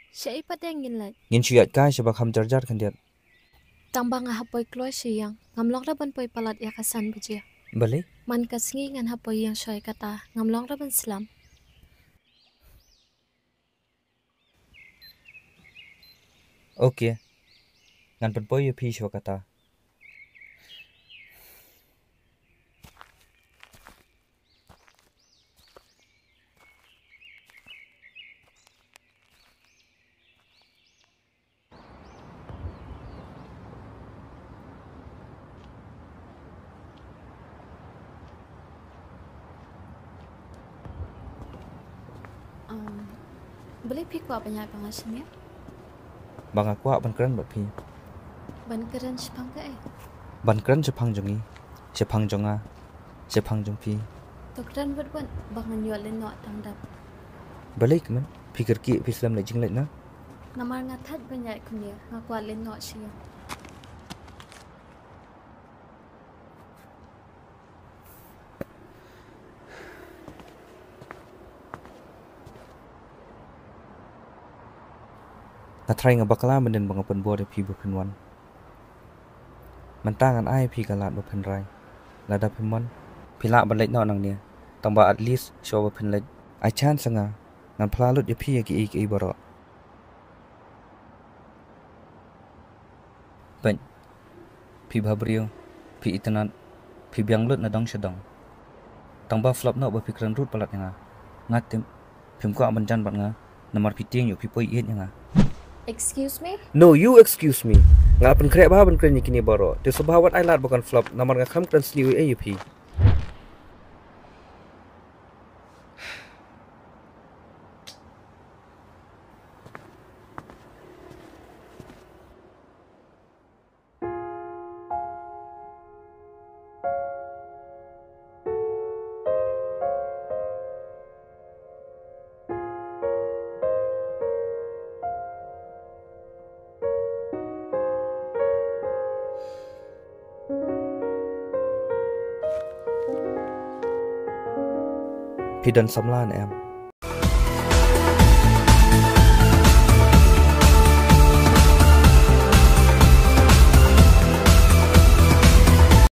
Siya ipadengin leit. Ngin siyat kai siya bakham jarjar kan dia. Tambang hapoy kloy siyang. Ngamlong raban poy palat yakasan bajia. Balik? Man kasngi ngan hapoy yang syoy kata. Ngamlong raban selam. Okay. Ngan penpoy yu pi siya kata. Boleh pi kuat banyak pengasihnya? Bang aku ban keren bat pi. Ban keren sepang ke Ban keren sepang jongi. Sepang jonga. Sepang jong pi. To keren buat bangan jual no tangdap. Balik man. Pikir ki phlim le jing le na. Namar ngathat banyak kunia ngakuat no siyang. Na try nga bakala menden bang open board pi bu pen wan. Mantangan ai pi kalat bu pen rai. Lada pen mon. Pila ban le no nang nia. Tamba at least show bu pen le. Ai chance nga. Ngan pelalut yu pi ki ik i baro. Ban. Pi babrio. Pi itenat. Pi biang lut na dong sedong. Tamba flop no ba pi keren rut palat nga. Ngatim. Pim ko aban jan bat nga. Namar pi tieng yu pi poi it nga. Excuse me? No, you excuse me. Nga pen krek ba ban keren kini baro. Te sebawat ai lat bukan flop. Namar nga kam keren sliwi e yu pi. Pi dan samlan em.